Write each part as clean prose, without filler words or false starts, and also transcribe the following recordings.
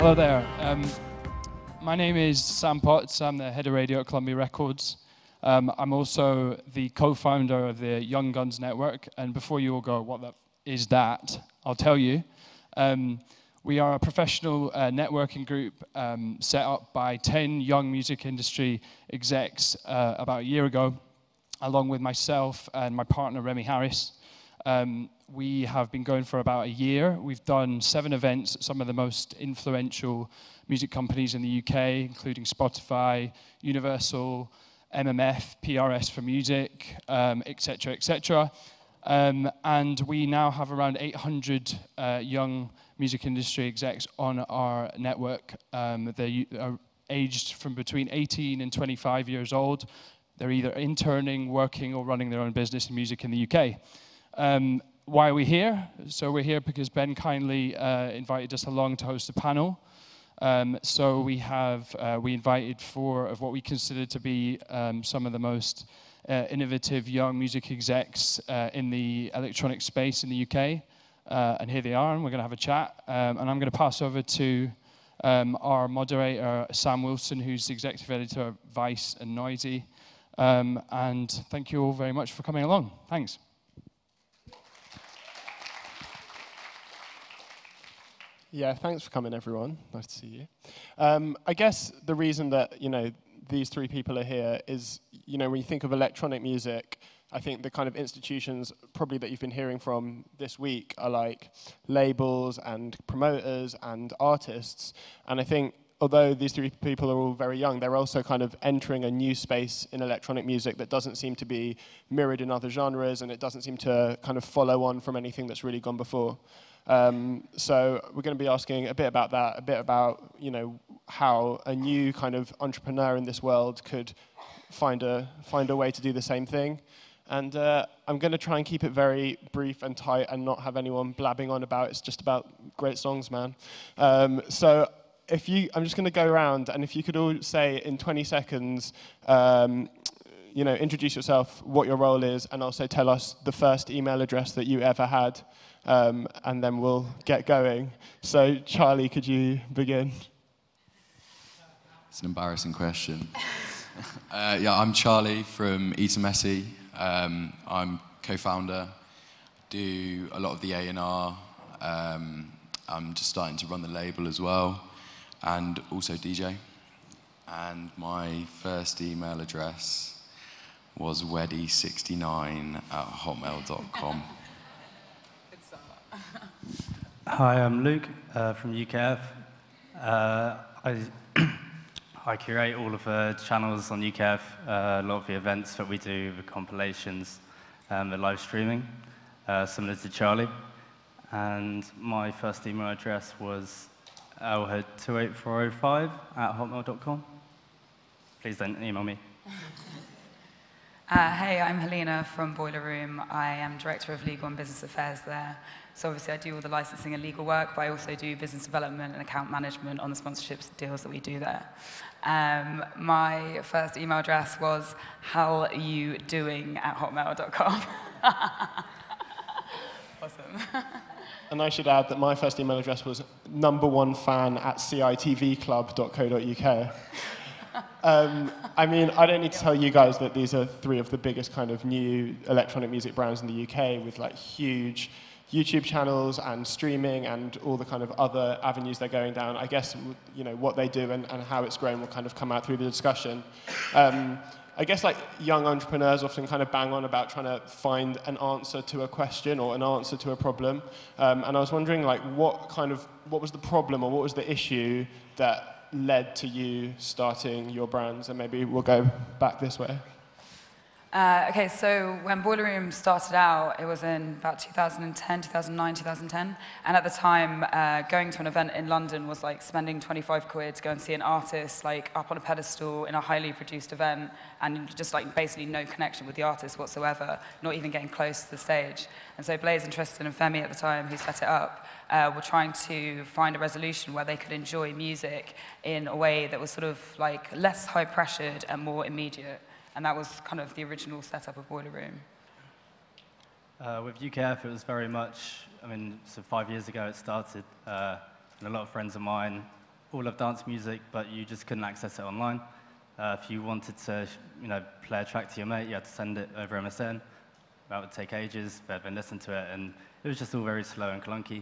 Hello there. My name is Sam Potts. I'm the head of radio at Columbia Records. I'm also the co-founder of the Young Guns Network. And before you all go, what is that? I'll tell you. We are a professional networking group set up by 10 young music industry execs about a year ago, along with myself and my partner, Remy Harris. We have been going for about a year. We've done 7 events at some of the most influential music companies in the UK, including Spotify, Universal, MMF, PRS for Music, etc., etc. And we now have around 800 young music industry execs on our network. They are aged from between 18 and 25 years old. They're either interning, working, or running their own business in music in the UK. Why are we here? So we're here because Ben kindly invited us along to host a panel. So we invited 4 of what we consider to be some of the most innovative young music execs in the electronic space in the UK. And here they are, and we're going to have a chat. And I'm going to pass over to our moderator, Sam Wolfson, who's the executive editor of Vice and Noisey. And thank you all very much for coming along. Thanks. Yeah, thanks for coming, everyone. Nice to see you. I guess the reason that, these 3 people are here is, when you think of electronic music, I think the kind of institutions probably that you've been hearing from this week are like labels and promoters and artists. And I think although these 3 people are all very young, they're also kind of entering a new space in electronic music that doesn't seem to be mirrored in other genres, and it doesn't seem to kind of follow on from anything that's really gone before. So we're going to be asking a bit about that, a bit about how a new kind of entrepreneur in this world could find a way to do the same thing. And I'm going to try and keep it very brief and tight and not have anyone blabbing on about it's just about great songs, man. So I'm just going to go around, and if you could all say in 20 seconds, introduce yourself, what your role is, and also tell us the first email address that you ever had, and then we'll get going. So, Charlie, could you begin? It's an embarrassing question. Yeah, I'm Charlie from Eton. I'm co-founder, do a lot of the A&R. I'm just starting to run the label as well, and also DJ. And my first email address was weddy69@hotmail.com. Hi, I'm Luke from UKF. I curate all of the channels on UKF, a lot of the events that we do, the compilations, the live streaming, similar to Charlie. And my first email address was lhood28405@hotmail.com. Please don't email me. Hey, I'm Halina from Boiler Room. I am Director of Legal and Business Affairs there. So obviously I do all the licensing and legal work, but I also do business development and account management on the sponsorships deals that we do there. My first email address was howyoudoing@hotmail.com. Awesome. And I should add that my first email address was number1fan@citvclub.co.uk. I mean, I don't need to tell you guys that these are 3 of the biggest kind of new electronic music brands in the UK, with like huge YouTube channels and streaming and all the kind of other avenues they're going down. I guess, what they do and how it's grown will kind of come out through the discussion. I guess like young entrepreneurs often kind of bang on about trying to find an answer to a question or an answer to a problem. And I was wondering like what was the problem or what was the issue that led to you starting your brands? And maybe we'll go back this way. Okay, so when Boiler Room started out, it was in about 2010, 2009, 2010. And at the time, going to an event in London was like spending 25 quid to go and see an artist like up on a pedestal in a highly produced event, and just like basically no connection with the artist whatsoever, not even getting close to the stage. And so Blaze and Tristan and Femi at the time, who set it up, were trying to find a resolution where they could enjoy music in a way that was sort of like less high pressured and more immediate. And that was kind of the original setup of Boiler Room. With UKF, it was very much, so 5 years ago it started, and a lot of friends of mine all of dance music, but you just couldn't access it online. If you wanted to, play a track to your mate, you had to send it over MSN. That would take ages, but then listen to it, and it was just all very slow and clunky.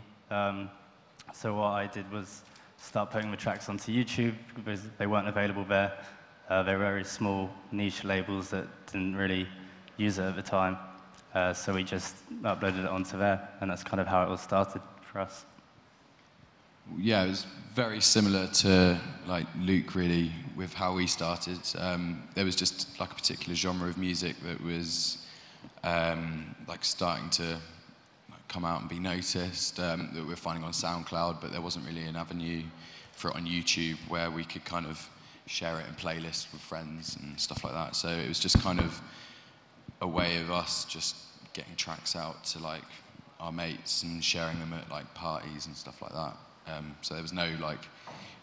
So what I did was start putting the tracks onto YouTube because they weren't available there. They were very small niche labels that didn't really use it at the time. So we just uploaded it onto there, and that's kind of how it all started for us. Yeah, it was very similar to like Luke, really, with how we started. There was just like a particular genre of music that was like starting to come out and be noticed, that we're finding on SoundCloud, but there wasn't really an avenue for it on YouTube where we could kind of share it in playlists with friends and stuff like that. So it was just kind of a way of us just getting tracks out to like our mates and sharing them at like parties and stuff like that. So there was no like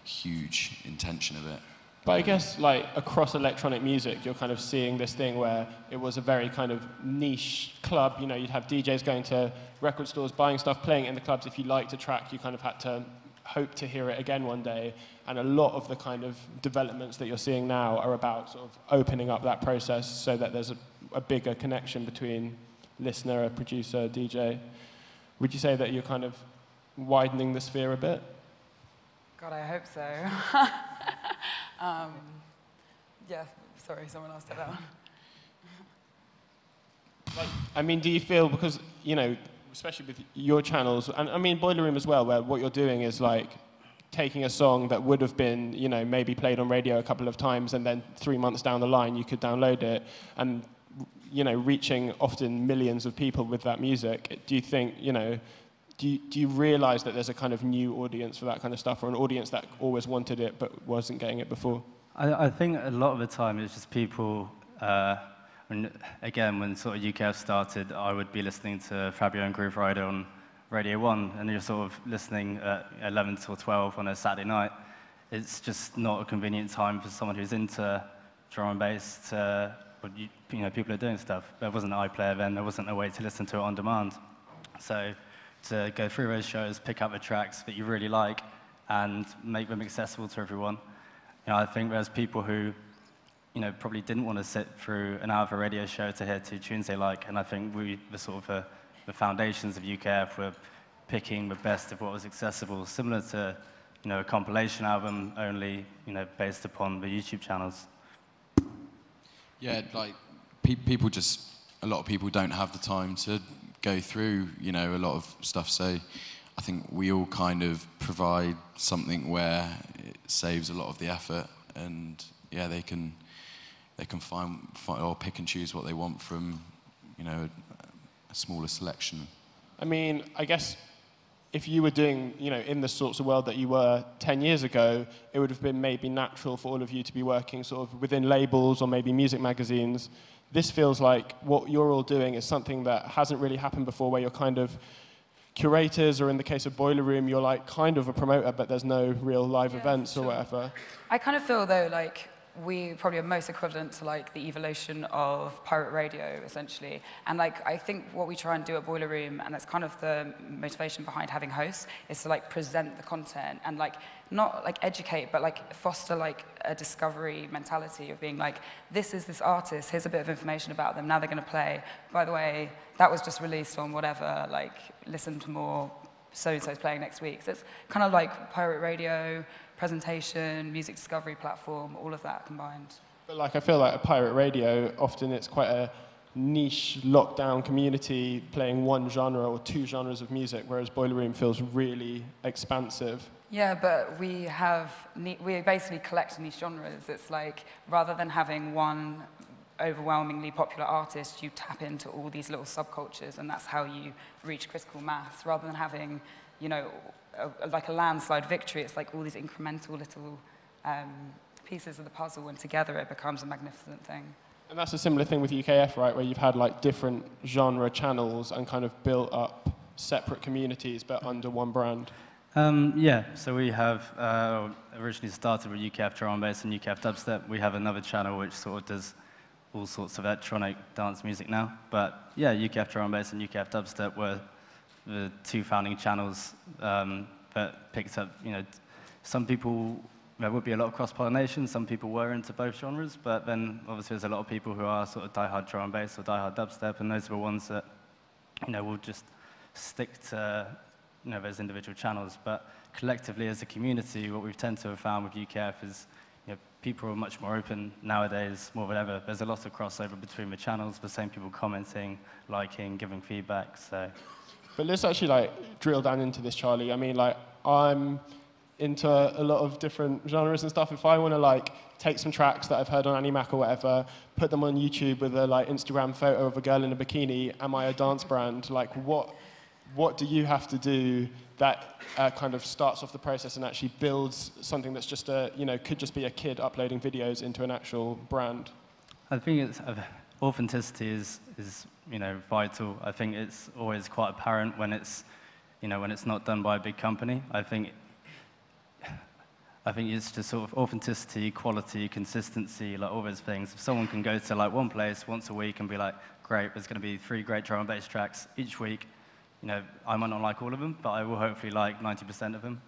huge intention of it. But I guess like across electronic music, you're kind of seeing this thing where it was a very kind of niche club. You know, you'd have DJs going to record stores, buying stuff, playing it in the clubs. If you liked a track, you kind of had to hope to hear it again one day. And a lot of the kind of developments that you're seeing now are about sort of opening up that process so that there's a bigger connection between listener, a producer, DJ. Would you say that you're kind of widening the sphere a bit? God, I hope so. Yeah, sorry, someone else said that one. Like, I mean, do you feel, because, you know, especially with your channels, and I mean Boiler Room as well, where what you're doing is like taking a song that would have been, you know, maybe played on radio a couple of times, and then 3 months down the line you could download it, and, you know, reaching often millions of people with that music. Do you think, you know, do you realize that there's a kind of new audience for that kind of stuff, or an audience that always wanted it but wasn't getting it before? I think a lot of the time it's just people, when sort of UKF started, I would be listening to Fabio and Groove Rider on Radio 1, and you're sort of listening at 11 till 12 on a Saturday night. It's just not a convenient time for someone who's into drum and bass to, you know, people are doing stuff. There wasn't an iPlayer then, there wasn't a way to listen to it on demand. So to go through those shows, pick up the tracks that you really like, and make them accessible to everyone. You know, I think there's people who, you know, probably didn't want to sit through an hour of a radio show to hear 2 tunes they like, and I think the foundations of UKF were picking the best of what was accessible, similar to, you know, a compilation album, only, you know, based upon the YouTube channels. Yeah, like a lot of people don't have the time to go through, you know, a lot of stuff. So I think we all kind of provide something where it saves a lot of the effort, and yeah, they can find or pick and choose what they want from, you know, a smaller selection. I mean, I guess if you were doing, you know, in the sorts of world that you were 10 years ago, it would have been maybe natural for all of you to be working sort of within labels or maybe music magazines. This feels like what you're all doing is something that hasn't really happened before, where you're kind of curators, or in the case of Boiler Room, you're like kind of a promoter, but there's no real live events or whatever. I kind of feel, though, like we probably are most equivalent to like the evolution of pirate radio, essentially. And like I think what we try and do at Boiler Room, and that's kind of the motivation behind having hosts, is to like present the content and like not like educate, but like foster like a discovery mentality of being like, this is this artist, here's a bit of information about them, now they're going to play. By the way, that was just released on whatever, like listen to more, so-and-so's playing next week. So it's kind of like pirate radio, presentation, music discovery platform, all of that combined. But like I feel like a pirate radio, often it's quite a niche lockdown community playing one genre or 2 genres of music, whereas Boiler Room feels really expansive. Yeah, but we basically collect niche genres. It's like, rather than having one overwhelmingly popular artist, you tap into all these little subcultures, and that's how you reach critical mass. Rather than having, you know, like a landslide victory, it's like all these incremental little pieces of the puzzle, and together it becomes a magnificent thing. And that's a similar thing with UKF, right, where you've had like different genre channels and kind of built up separate communities, but under one brand. Yeah, so we have originally started with UKF drum and bass and UKF dubstep. We have another channel which sort of does all sorts of electronic dance music now. But yeah, UKF drum and bass and UKF dubstep were the 2 founding channels that picked up, you know, some people, there would be a lot of cross-pollination. Some people were into both genres, but then obviously there's a lot of people who are sort of die-hard drum and bass or die-hard dubstep, and those are the ones that, will just stick to, those individual channels. But collectively as a community, what we've tended to have found with UKF is, people are much more open nowadays, more than ever. There's a lot of crossover between the channels, the same people commenting, liking, giving feedback, so. But let's actually drill down into this, Charlie. I mean, I'm into a lot of different genres and stuff. If I want to take some tracks that I've heard on Animac or whatever, put them on YouTube with a Instagram photo of a girl in a bikini, am I a dance brand? What do you have to do that kind of starts off the process and actually builds something that's just could just be a kid uploading videos into an actual brand? I think authenticity is vital. I think it's always quite apparent when it's not done by a big company. I think it's just sort of authenticity, quality, consistency, all those things. If someone can go to one place once a week and be like, great, there's going to be 3 great drum and bass tracks each week. I might not like all of them, but I will hopefully like 90% of them.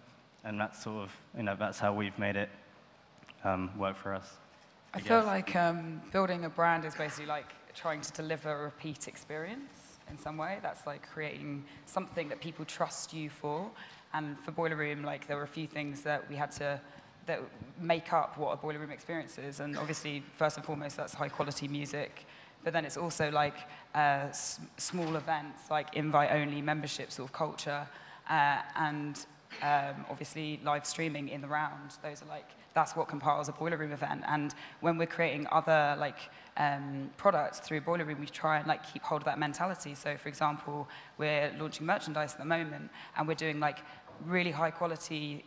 And that's sort of, that's how we've made it work for us. I feel like building a brand is basically trying to deliver a repeat experience in some way. That's creating something that people trust you for. And for Boiler Room, there were a few things that we had to that make up what a Boiler Room experience is. And obviously, first and foremost, that's high quality music. But then it's also small events, invite-only membership sort of culture, and obviously live streaming in the round. Those are that's what compiles a Boiler Room event. And when we're creating other products through Boiler Room, we try and keep hold of that mentality. So for example, we're launching merchandise at the moment, and we're doing really high quality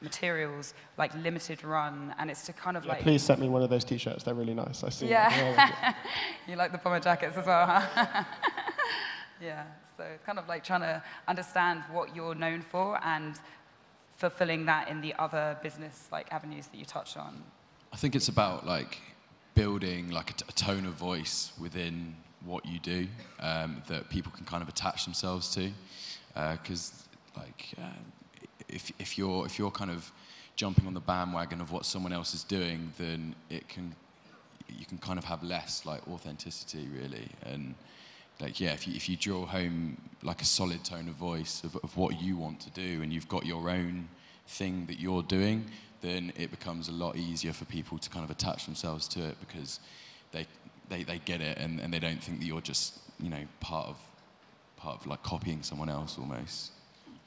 materials, limited run, and it's to kind of Please send me one of those t-shirts, they're really nice. I see. Yeah. You like the bomber jackets as well, huh? Yeah, so it's kind of trying to understand what you're known for and fulfilling that in the other business avenues that you touched on. I think it's about building a tone of voice within what you do that people can kind of attach themselves to, because if you're kind of jumping on the bandwagon of what someone else is doing, then you can kind of have less authenticity really. And if you draw home a solid tone of voice of what you want to do, and you've got your own thing that you're doing, then it becomes a lot easier for people to kind of attach themselves to it, because they get it, and they don't think that you're just part of copying someone else almost.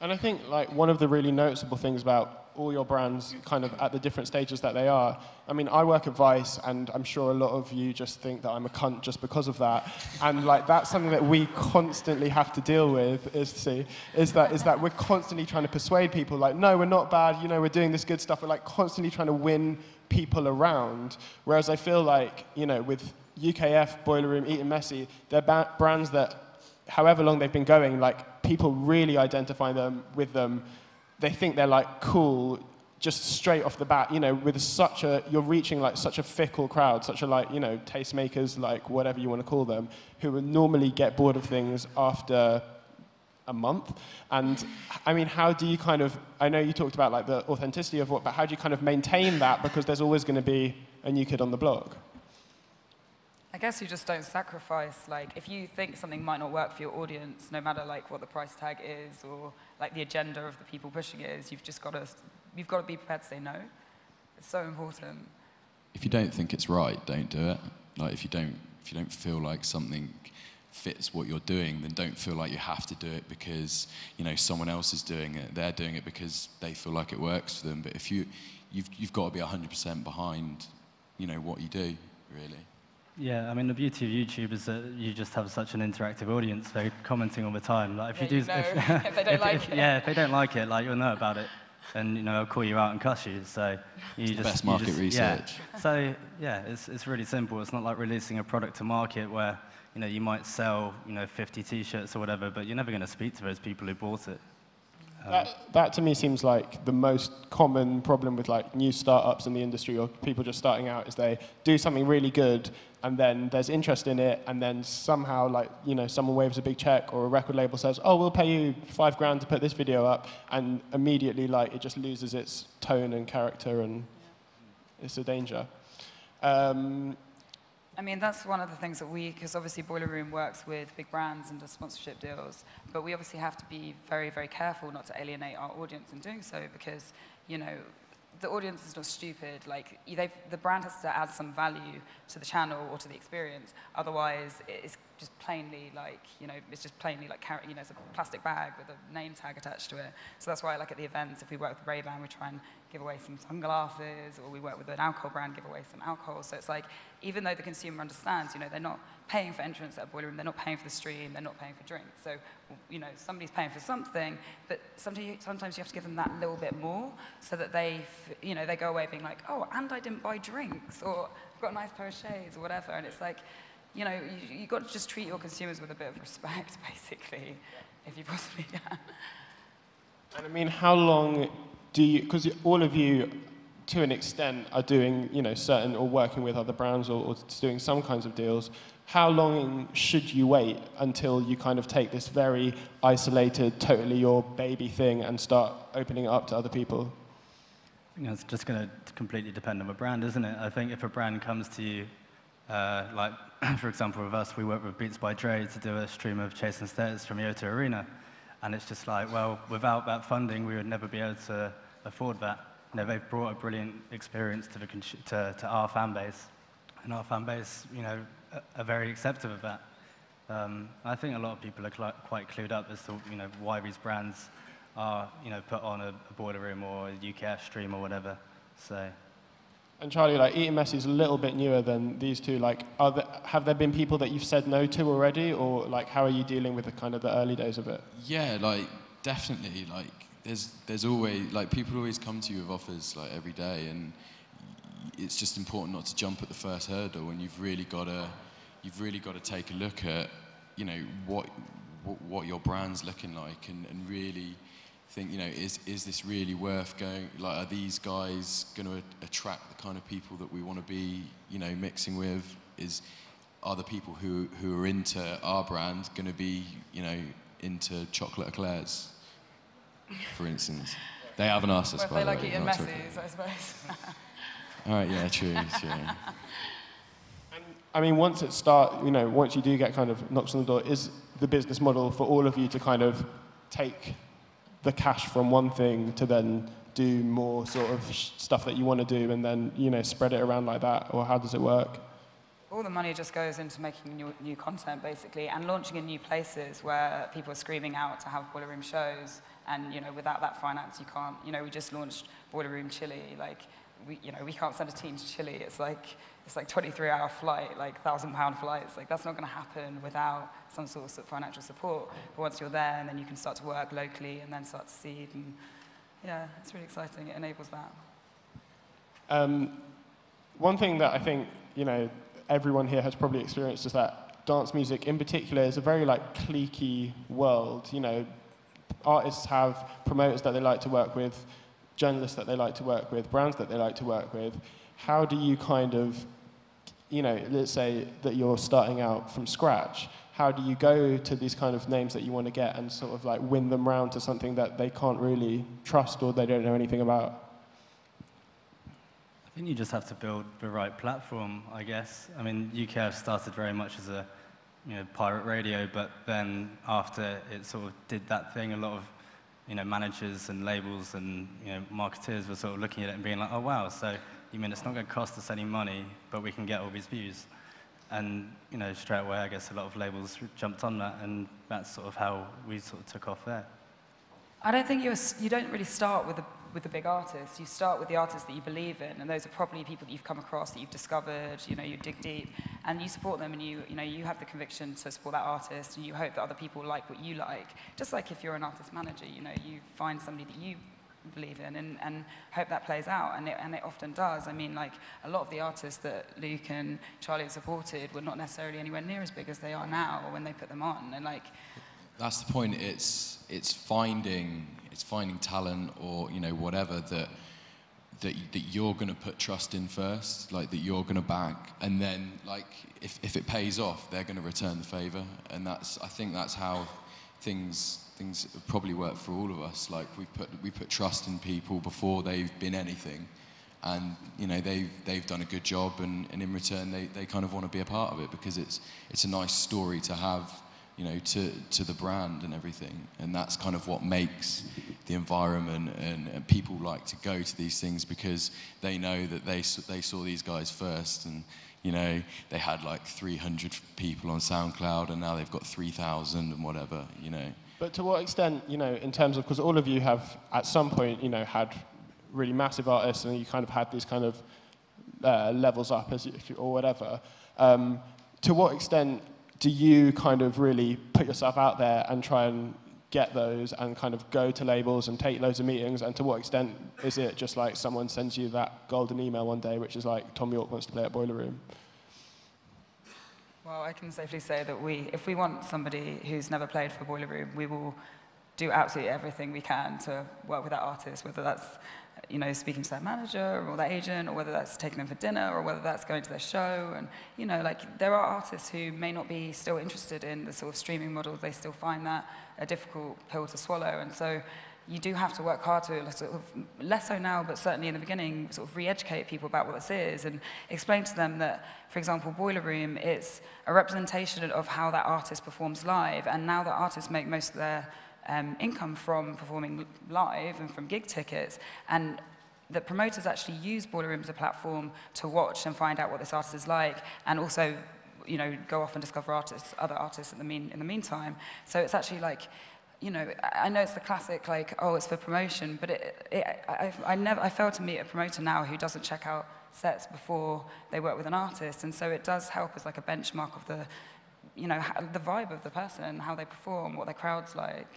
And I think one of the really noticeable things about all your brands kind of at the different stages that they are, I mean, I work at Vice, and I'm sure a lot of you just think that I'm a cunt just because of that. And that's something that we constantly have to deal with, is that we're constantly trying to persuade people, no, we're not bad, we're doing this good stuff. We're constantly trying to win people around. Whereas I feel with UKF, Boiler Room, Eton Messy, they're brands that, however long they've been going, people really identify with them. They think they're cool just straight off the bat, with you're reaching such a fickle crowd, such a tastemakers, whatever you want to call them, who would normally get bored of things after a month. And I mean, how do you I know you talked about the authenticity of but how do you kind of maintain that? Because there's always going to be a new kid on the block. I guess you just don't sacrifice, if you think something might not work for your audience, no matter what the price tag is or the agenda of the people pushing it is, you've got to be prepared to say no. It's so important. If you don't think it's right, don't do it. If you don't feel like something fits what you're doing, then don't feel like you have to do it because someone else is doing it. They're doing it because they feel like it works for them. But if you've got to be 100% behind what you do, really. Yeah, I mean, the beauty of YouTube is that you just have such an interactive audience. They're commenting all the time. If they don't like it. Yeah, if they don't like it, you'll know about it, and they'll call you out and cuss you. So it's the best market research. Yeah. So yeah, it's really simple. It's not like releasing a product to market where you might sell 50 T-shirts or whatever, but you're never going to speak to those people who bought it. That to me seems like the most common problem with like new startups in the industry or people just starting out is they do something really good and then there's interest in it and then somehow like, you know, someone waves a big check or a record label says, oh, we'll pay you $5,000 to put this video up, and immediately like it just loses its tone and character, and it's a danger. I mean, that's one of the things that because obviously Boiler Room works with big brands and does sponsorship deals, but we obviously have to be very, very careful not to alienate our audience in doing so, because, you know, the audience is not stupid. Like, the brand has to add some value to the channel or to the experience. Otherwise, it's just plainly like, you know, it's just plainly like, you know, it's a plastic bag with a name tag attached to it. So that's why, like, at the events, if we work with Ray-Ban, we try and give away some sunglasses, or we work with an alcohol brand, give away some alcohol. So it's like, even though the consumer understands, you know, they're not paying for entrance at a Boiler Room, they're not paying for the stream, they're not paying for drinks. So, you know, somebody's paying for something, but sometimes you have to give them that little bit more so that you know, they go away being like, oh, and I didn't buy drinks, or I've got a nice pair of shades, or whatever. And it's like, you know, you've got to just treat your consumers with a bit of respect, basically, if you possibly can. And I mean, how long do you, because all of you, to an extent, are doing, you know, certain, or working with other brands, or doing some kinds of deals. How long should you wait until you kind of take this very isolated, totally your baby thing and start opening it up to other people? You know, it's just going to completely depend on the brand, isn't it? I think if a brand comes to you, like, for example, with us, we work with Beats by Dre to do a stream of Chasing Stairs from Eton Arena. And it's just like, well, without that funding, we would never be able to afford that. You know, they've brought a brilliant experience to our fan base. And our fan base, you know, are very accepting of that. I think a lot of people are quite clued up as to, you know, why these brands are, you know, put on a Boiler Room or a UKF stream or whatever. So. And Charlie, like, IMS is a little bit newer than these two. Like, have there been people that you've said no to already, or like, how are you dealing with the kind of the early days of it? Yeah, like, definitely. Like, there's always, like, people always come to you with offers like every day, and it's just important not to jump at the first hurdle, and you've really got to take a look at, you know, what your brand's looking like, and really think, you know, is this really worth going? Like, are these guys going to attract the kind of people that we want to be, you know, mixing with? Are the people who are into our brand going to be, you know, into chocolate eclairs, for instance? They haven't asked us, by the way. Well, if they like eating messes, I suppose. All right, yeah, true. And, I mean, once it starts, you know, once you do get kind of knocks on the door, is the business model for all of you to kind of take the cash from one thing to then do more sort of stuff that you want to do, and then, you know, spread it around like that, or how does it work? All the money just goes into making new content, basically, and launching in new places where people are screaming out to have Boiler Room shows. And, you know, without that finance, you can't. You know, we just launched Boiler Room Chile. Like, we can't send a team to Chile. It's like 23-hour flight, like £1,000 flights. Like, that's not going to happen without some sort of financial support. But once you're there, and then you can start to work locally, and then start to seed. And yeah, it's really exciting. It enables that. One thing that I think, you know, everyone here has probably experienced is that dance music in particular is a very like cliquey world. You know, artists have promoters that they like to work with, journalists that they like to work with, brands that they like to work with. How do you kind of, you know, let's say that you're starting out from scratch, how do you go to these kind of names that you want to get and sort of like win them round to something that they can't really trust or they don't know anything about? I think you just have to build the right platform, I guess. I mean, UKF started very much as a, you know, pirate radio, but then after it sort of did that thing, a lot of, you know, managers and labels and, you know, marketeers were sort of looking at it and being like, oh wow, so you mean it's not going to cost us any money, but we can get all these views. And, you know, straight away, I guess a lot of labels jumped on that, and that's sort of how we sort of took off there. I don't think you don't really start with the big artists. You start with the artists that you believe in, and those are probably people that you've come across, that you've discovered. You know, you dig deep, and you support them, and you know, you have the conviction to support that artist, and you hope that other people like what you like. Just like if you're an artist manager, you know, you find somebody that you believe in and hope that plays out, and it often does. I mean, like, a lot of the artists that Luke and Charlie have supported were not necessarily anywhere near as big as they are now when they put them on, and like, That's the point. It's finding talent, or whatever that you're going to put trust in first, like that you're going to back, and then like if it pays off, they're going to return the favor. And I think that's how things probably work for all of us. Like we put trust in people before they've been anything, and they've done a good job, and in return they kind of want to be a part of it, because it's a nice story to have, to the brand and everything. And that's kind of what makes the environment, and people like to go to these things, because they know that they saw these guys first, and they had like 300 people on SoundCloud, and now they've got 3,000 and whatever. But to what extent, in terms of, because all of you have at some point, had really massive artists, and you kind of had these kind of levels up or whatever. To what extent do you kind of really put yourself out there and try and get those, and kind of go to labels and take loads of meetings? And to what extent is it just like someone sends you that golden email one day, which is like, Tom York wants to play at Boiler Room? Well, I can safely say that if we want somebody who's never played for Boiler Room, we will do absolutely everything we can to work with that artist, whether that's speaking to their manager or their agent, or whether that's taking them for dinner, or whether that's going to their show. And there are artists who may not be still interested in the sort of streaming model. They still find that a difficult pill to swallow, and so you do have to work hard to sort of, less so now, but certainly in the beginning, sort of re-educate people about what this is, and explain to them that, for example, Boiler Room, it's a representation of how that artist performs live, and now that artists make most of their income from performing live and from gig tickets, and the promoters actually use Boiler Room as a platform to watch and find out what this artist is like, and also go off and discover other artists in the meantime. So it's actually like, I know it's the classic, like, oh, it's for promotion, but I fail to meet a promoter now who doesn't check out sets before they work with an artist, and so it does help as like a benchmark of the, the vibe of the person, how they perform, what their crowd's like.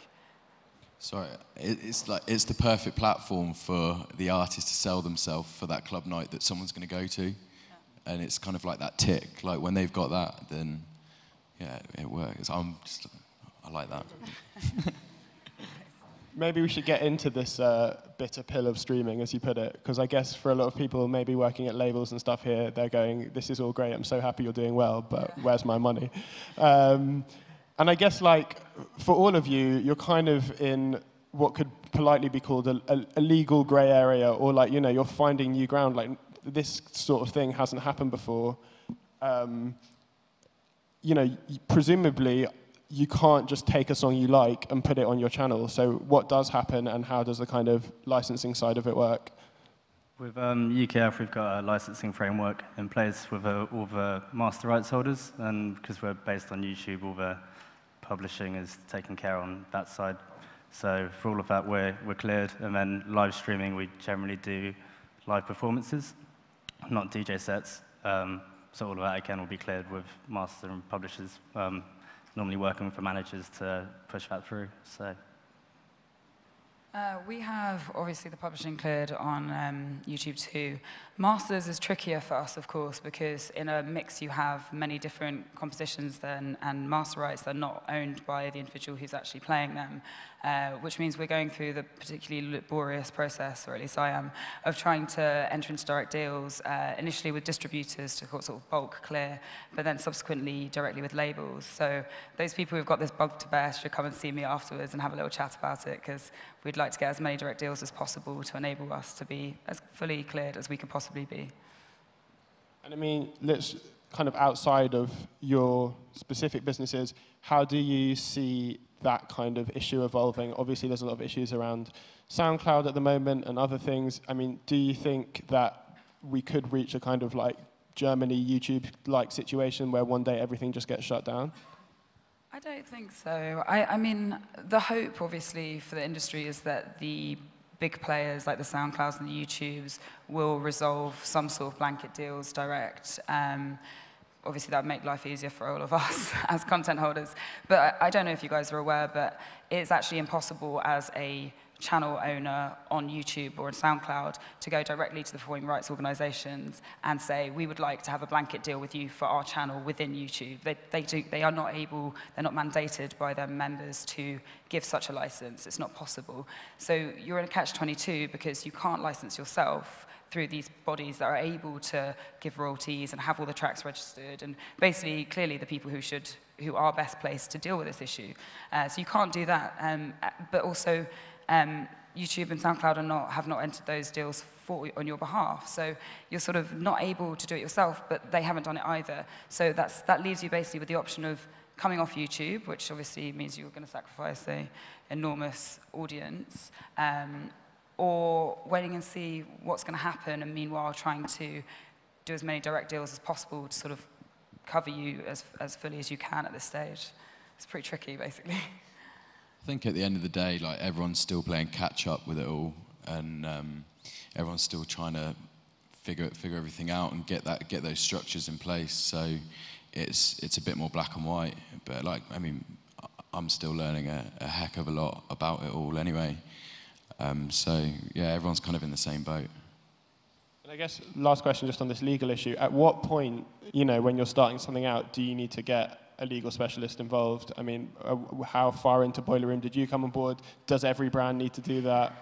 Sorry, it's the perfect platform for the artist to sell themselves for that club night that someone's going to go to, and it's kind of like that tick. Like when they've got that, then yeah, it works. I like that. Maybe we should get into this bitter pill of streaming, as you put it, because I guess for a lot of people maybe working at labels and stuff here, they're going, this is all great, I'm so happy you're doing well, but where's my money? And I guess, like, for all of you, you're kind of in what could politely be called a legal grey area, or like, you're finding new ground. Like, this sort of thing hasn't happened before. Presumably, you can't just take a song you like and put it on your channel. So what does happen, and how does the kind of licensing side of it work? With UKF, we've got a licensing framework in place with all the master rights holders, and because we're based on YouTube, all the publishing is taken care on that side. So for all of that, we're cleared. And then live streaming, we generally do live performances, not DJ sets. So all of that, again, will be cleared with master and publishers, normally working with the managers to push that through. So. We have, obviously, the publishing cleared on YouTube too. Masters is trickier for us, of course, because in a mix you have many different compositions then, and master rights that are not owned by the individual who's actually playing them, which means we're going through the particularly laborious process, or at least I am, of trying to enter into direct deals, initially with distributors to sort of bulk clear, but then subsequently directly with labels. So those people who've got this bug to bear should come and see me afterwards and have a little chat about it, because we'd like to get as many direct deals as possible to enable us to be as fully cleared as we can possibly be. And I mean, let's kind of outside of your specific businesses, how do you see that kind of issue evolving? Obviously, there's a lot of issues around SoundCloud at the moment and other things. I mean, do you think that we could reach a kind of like Germany YouTube-like situation where one day everything just gets shut down? I don't think so. I mean, the hope, obviously, for the industry is that the big players like the SoundClouds and the YouTubes will resolve some sort of blanket deals direct. Obviously, that would make life easier for all of us as content holders. But I don't know if you guys are aware, but it's actually impossible as a channel owner on YouTube or on SoundCloud to go directly to the performing rights organizations and say, we would like to have a blanket deal with you for our channel within YouTube. They are not able, they're not mandated by their members to give such a license. It's not possible. So you're in a catch-22 because you can't license yourself through these bodies that are able to give royalties and have all the tracks registered, and basically, clearly, the people who are best placed to deal with this issue. So you can't do that. But also, YouTube and SoundCloud have not entered those deals on your behalf. So you're sort of not able to do it yourself, but they haven't done it either. So that leaves you basically with the option of coming off YouTube, which obviously means you're going to sacrifice an enormous audience, or waiting and see what's going to happen, and meanwhile trying to do as many direct deals as possible to sort of cover you as fully as you can at this stage. It's pretty tricky, basically. I think at the end of the day, like, everyone's still playing catch up with it all, and everyone's still trying to figure everything out and get those structures in place. So it's a bit more black and white. But like, I mean, I'm still learning a heck of a lot about it all anyway. So yeah, everyone's kind of in the same boat. And I guess last question, just on this legal issue. At what point, when you're starting something out, do you need to get a legal specialist involved? I mean, how far into Boiler Room did you come on board? Does every brand need to do that?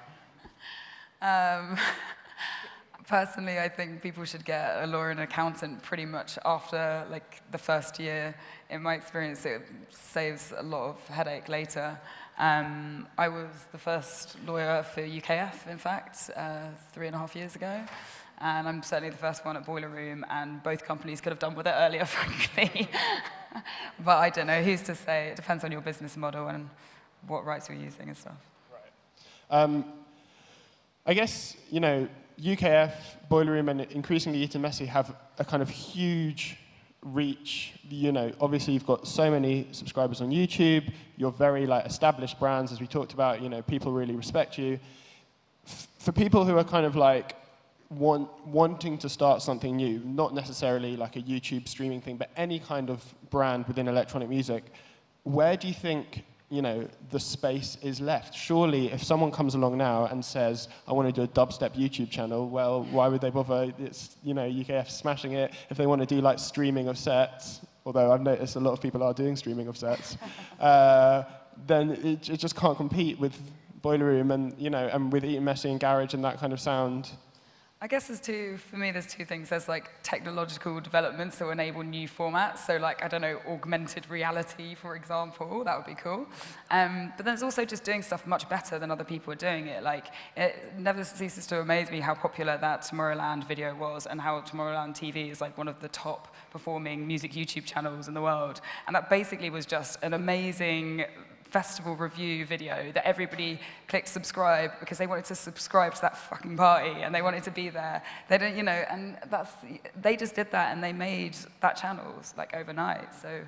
Personally, I think people should get a lawyer and an accountant pretty much after the first year. In my experience, it saves a lot of headache later. I was the first lawyer for UKF, in fact, 3.5 years ago. And I'm certainly the first one at Boiler Room, and both companies could have done with it earlier, frankly. But I don't know, who's to say? It depends on your business model and what rights you're using and stuff. Right. I guess, UKF, Boiler Room, and increasingly Eton Messi have a kind of huge reach. Obviously you've got so many subscribers on YouTube. You're very established brands, as we talked about. People really respect you. For people who are kind of wanting to start something new, not necessarily like a YouTube streaming thing, but any kind of brand within electronic music, where do you think the space is left? Surely, if someone comes along now and says, I want to do a dubstep YouTube channel, well, why would they bother? It's, UKF smashing it. If they want to do streaming of sets, although I've noticed a lot of people are doing streaming of sets, then it just can't compete with Boiler Room and, and with Eton Messi and Garage and that kind of sound. I guess there's two things. There's technological developments that will enable new formats. So I don't know, augmented reality, for example, that would be cool. But there's also just doing stuff much better than other people are doing it. It never ceases to amaze me how popular that Tomorrowland video was, and how Tomorrowland TV is one of the top performing music YouTube channels in the world. And that basically was just an amazing festival review video that everybody clicked subscribe because they wanted to subscribe to that fucking party and they wanted to be there. They don't, and they just did that and they made that channels overnight. So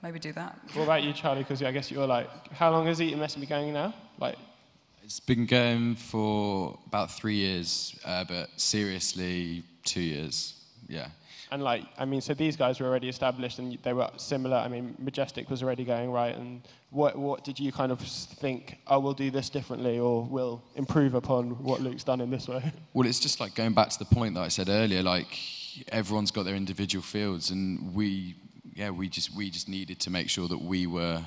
maybe do that. What about you, Charlie? Because I guess you're how long has Eton Messi been going now? It's been going for about 3 years, but seriously 2 years. Yeah. And so these guys were already established and they were similar. I mean, Majestic was already going right. And what did you kind of think, we'll do this differently, or we'll improve upon what Luke's done in this way? Well, it's just going back to the point that I said earlier, everyone's got their individual fields, and we just needed to make sure that we were,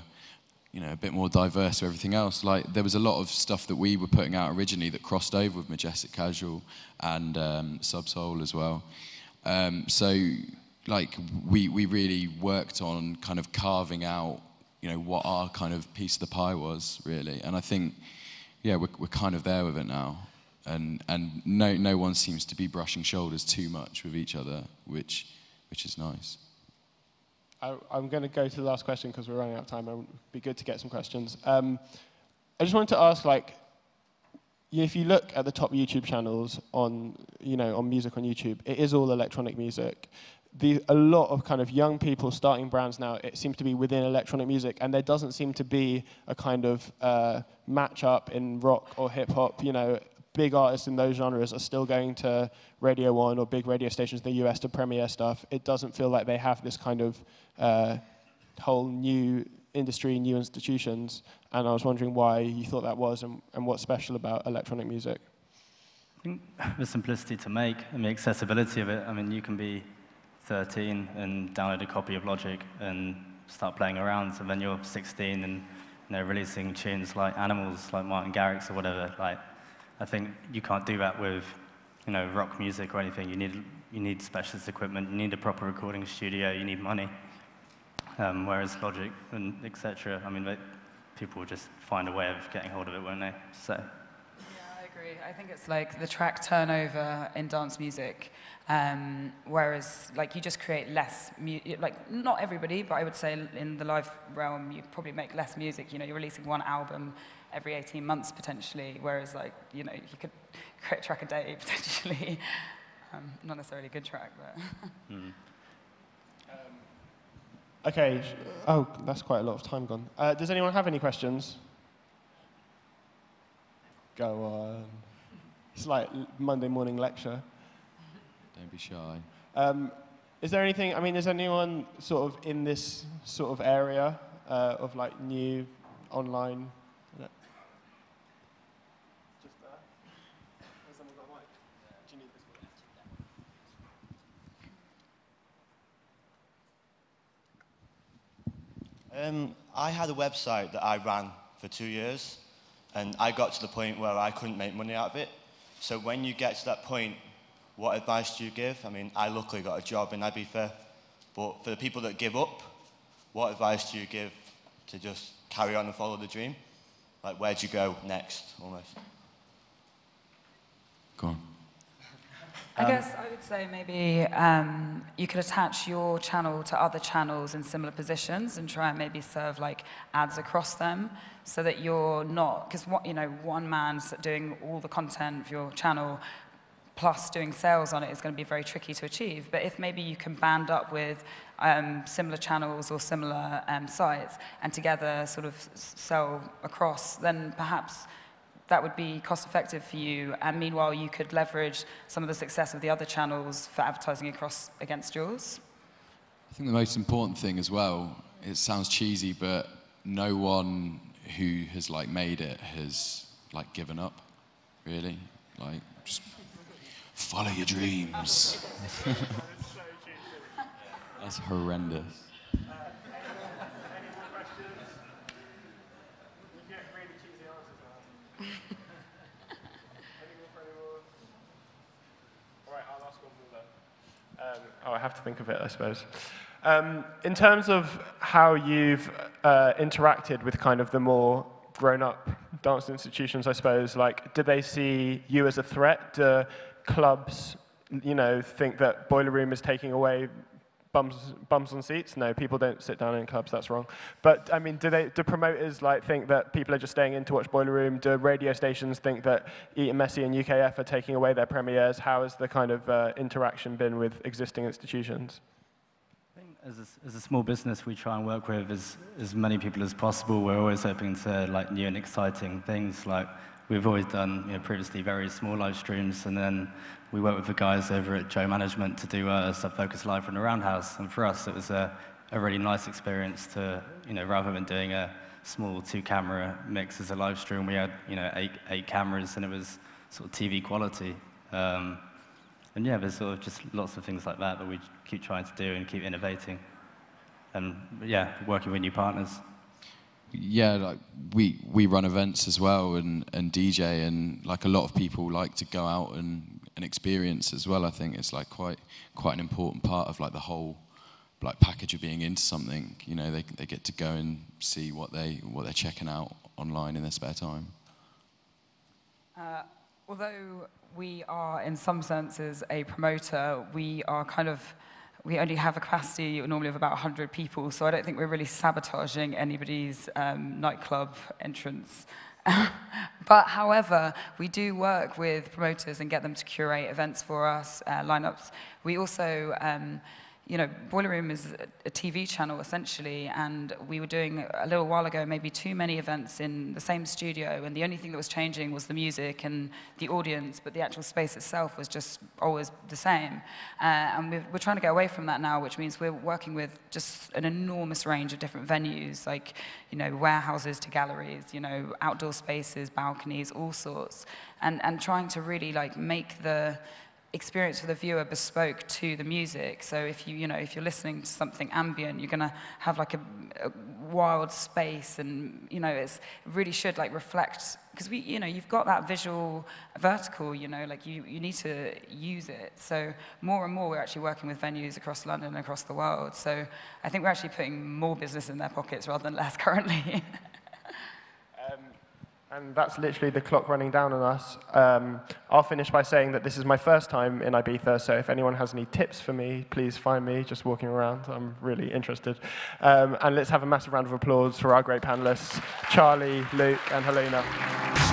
a bit more diverse to everything else. There was a lot of stuff that we were putting out originally that crossed over with Majestic Casual and Subsoul as well. So we really worked on kind of carving out, what our kind of piece of the pie was, really. And I think, we're kind of there with it now. And no one seems to be brushing shoulders too much with each other, which is nice. I'm going to go to the last question because we're running out of time. It would be good to get some questions. I just wanted to ask, if you look at the top YouTube channels on music on YouTube, it is all electronic music. A lot of kind of young people starting brands now, it seems to be within electronic music, and there doesn't seem to be a kind of match-up in rock or hip-hop. Big artists in those genres are still going to Radio 1 or big radio stations in the US to premiere stuff. It doesn't feel like they have this kind of whole new industry, new institutions, and I was wondering why you thought that was and what's special about electronic music. I think the simplicity to make and the accessibility of it. I mean, you can be 13 and download a copy of Logic and start playing around, and then you're 16 and releasing tunes like Animals, like Martin Garrix or whatever. Like, I think you can't do that with rock music or anything. You need specialist equipment, you need a proper recording studio, you need money. Whereas Logic and etc. I mean, people will just find a way of getting hold of it, won't they? So. Yeah, I agree. I think it's like the track turnover in dance music, whereas like you just create less music. Like not everybody, but I would say in the live realm, you probably make less music. You're releasing one album every 18 months potentially, whereas like you could create a track a day potentially. Not necessarily a good track, but. Okay. Oh, that's quite a lot of time gone. Does anyone have any questions? Go on. It's like Monday morning lecture. Don't be shy. Is there anything? I mean, is anyone sort of in this sort of area of like new online? Just there. Has someone got a mic? Do you need this one? I had a website that I ran for 2 years, and I got to the point where I couldn't make money out of it. So when you get to that point, what advice do you give? I mean, I luckily got a job in Ibiza, but for the people that give up, what advice do you give to just carry on and follow the dream? Like, where do you go next, almost? Go on. I guess I would say maybe you could attach your channel to other channels in similar positions and try and maybe serve like ads across them so that you're not, because one man's doing all the content of your channel plus doing sales on it is going to be very tricky to achieve. But if maybe you can band up with similar channels or similar sites and together sort of sell across, then perhaps that would be cost effective for you, and meanwhile you could leverage some of the success of the other channels for advertising across against yours. I think the most important thing as well, it sounds cheesy, but no one who has like made it has like given up, really. Like, just follow your dreams. That's horrendous. I have to think of it, I suppose. In terms of how you've interacted with kind of the more grown-up dance institutions, I suppose, like, do they see you as a threat? Do clubs, think that Boiler Room is taking away bums on seats? No, people don't sit down in clubs, that's wrong. But, I mean, do promoters think that people are just staying in to watch Boiler Room? Do radio stations think that Eton, Noisey and UKF are taking away their premieres? How has the kind of interaction been with existing institutions? I think as a small business, we try and work with as many people as possible. We're always open to new and exciting things. Like, we've always done previously very small live streams, and then we work with the guys over at Joe Management to do a Sub-Focus Live from the Roundhouse. And for us, it was a really nice experience to, rather than doing a small 2-camera mix as a live stream, we had, eight cameras, and it was sort of TV quality. And yeah, there's sort of just lots of things like that we keep trying to do and keep innovating. And yeah, working with new partners. Yeah, like we run events as well and DJ, and like a lot of people like to go out and experience as well. I think it's like quite an important part of like the whole like package of being into something. They get to go and see what they're checking out online in their spare time. Although we are in some senses a promoter, we only have a capacity normally of about 100 people, so I don't think we're really sabotaging anybody's nightclub entrance. But however, we do work with promoters and get them to curate events for us, lineups. We also, Boiler Room is a TV channel essentially, and we were doing a little while ago maybe too many events in the same studio, and the only thing that was changing was the music and the audience, but the actual space itself was just always the same. And we're trying to get away from that now, which means we're working with just an enormous range of different venues, like warehouses to galleries, outdoor spaces, balconies, all sorts, and trying to really make the experience for the viewer bespoke to the music. So if you're listening to something ambient, you're gonna have a wild space, and it really should reflect, because you've got that visual vertical, you need to use it. So more and more we're actually working with venues across London and across the world. So I think we're actually putting more business in their pockets rather than less currently. And that's literally the clock running down on us. I'll finish by saying that this is my first time in Ibiza, so if anyone has any tips for me, please find me just walking around. I'm really interested. And let's have a massive round of applause for our great panelists, Charlie, Luke, and Halina.